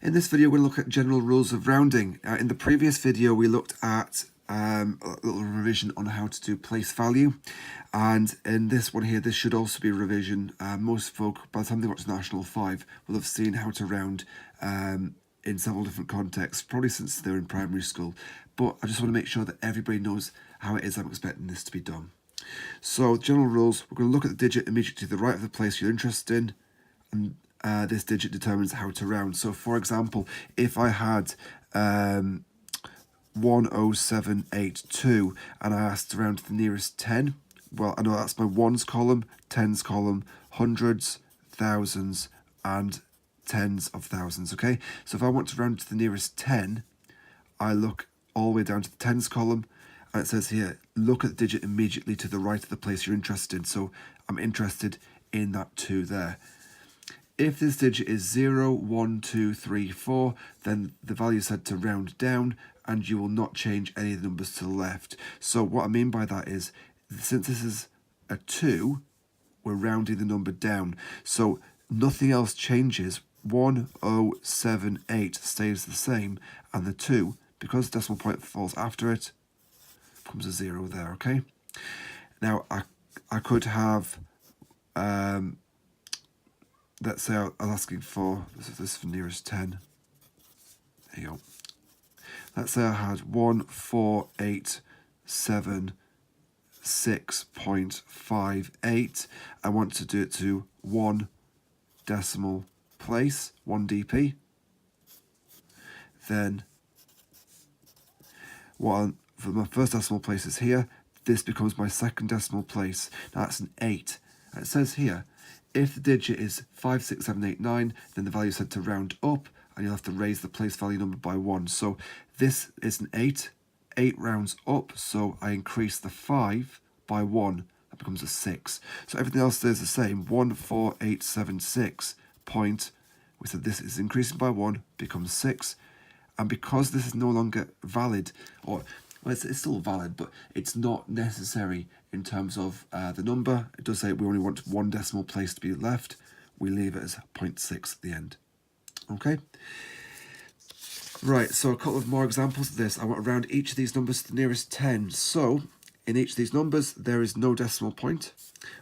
In this video, we're going to look at general rules of rounding. In the previous video, we looked at a little revision on how to do place value. And in this one here, this should also be a revision. Most folk, by the time they got to National 5, will have seen how to round in several different contexts, probably since they're in primary school. But I just want to make sure that everybody knows how it is I'm expecting this to be done. So, general rules, we're going to look at the digit immediately to the right of the place you're interested in, and this digit determines how to round. So, for example, if I had 10782 and I asked to round to the nearest 10, well, I know that's my ones column, tens column, hundreds, thousands, and tens of thousands, okay? So if I want to round to the nearest 10, I look all the way down to the tens column, and it says here, look at the digit immediately to the right of the place you're interested in. So I'm interested in that 2 there. If this digit is 0, 1, 2, 3, 4, then the value is said to round down, and you will not change any of the numbers to the left. So what I mean by that is, since this is a 2, we're rounding the number down. So nothing else changes. 1078 stays the same, and the 2, because the decimal point falls after it, becomes a 0 there, okay? Now, I could have... let's say I was asking for, this is for nearest 10. There you go. Let's say I had 1487.6.58. I want to do it to 1 decimal place, 1 dp. Then, for my first decimal place is here. This becomes my second decimal place. Now that's an 8. And it says here, if the digit is 56789, then the value is said to round up, and you'll have to raise the place value number by 1. So this is an 8. 8 rounds up, so I increase the 5 by 1. That becomes a 6. So everything else stays the same. 14876 point. We said this is increasing by 1, becomes 6. And because this is no longer valid, or well, it's still valid, but it's not necessary in terms of the number. It does say we only want 1 decimal place to be left. We leave it as 0.6 at the end. Okay? Right, so a couple of more examples of this. I want to round each of these numbers to the nearest 10. So, in each of these numbers, there is no decimal point.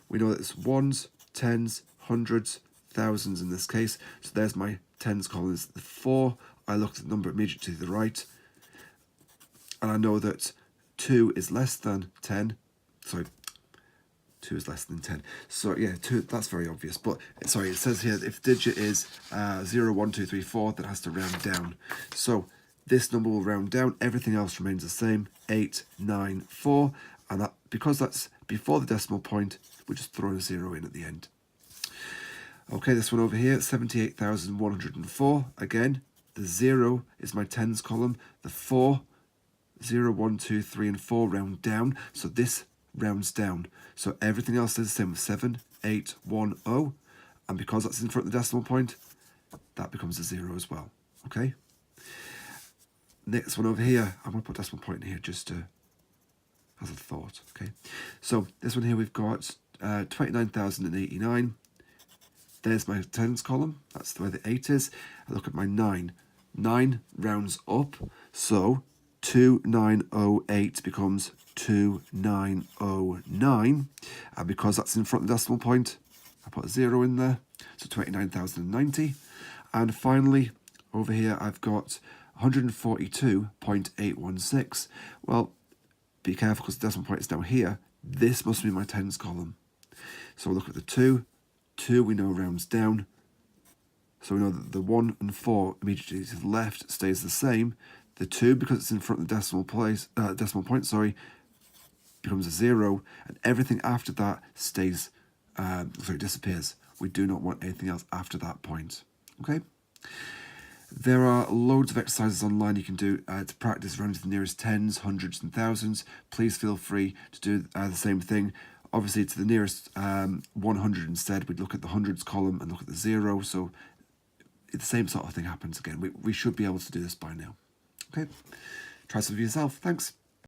We know that it's ones, tens, hundreds, thousands in this case. So there's my tens column. It's the 4. I look at the number immediately to the right. And I know that 2 is less than 10. Sorry, 2 is less than 10. So yeah, 2, that's very obvious. But sorry, it says here if digit is 0, 1, 2, 3, 4, that has to round down. So this number will round down. Everything else remains the same. 8, 9, 4. And that, because that's before the decimal point, we just throw a 0 in at the end. Okay, this one over here, 78,104. Again, the 0 is my tens column. The 4, 0, 1, 2, 3, and 4 round down. So this rounds down. So everything else is the same with 7, 8, 1, 0. And because that's in front of the decimal point, that becomes a 0 as well. Okay? Next one over here, I'm going to put decimal point in here just to, as a thought. Okay? So this one here, we've got 29,089. There's my tens column. That's the way the 8 is. I look at my 9. 9 rounds up. So 2908 becomes 2909. And because that's in front of the decimal point, I put a 0 in there. So 29,090. And finally, over here, I've got 142.816. Well, be careful because the decimal point is down here. This must be my tens column. So we'll look at the 2. 2 we know rounds down. So we know that the 1 and 4 immediately to the left stays the same. The 2, because it's in front of the decimal point, becomes a 0, and everything after that stays, disappears. We do not want anything else after that point. Okay? There are loads of exercises online you can do to practice rounding to the nearest tens, hundreds, and thousands. Please feel free to do the same thing. Obviously, to the nearest 100 instead, we'd look at the hundreds column and look at the 0. So the same sort of thing happens again. We should be able to do this by now. Okay, try some for yourself. Thanks.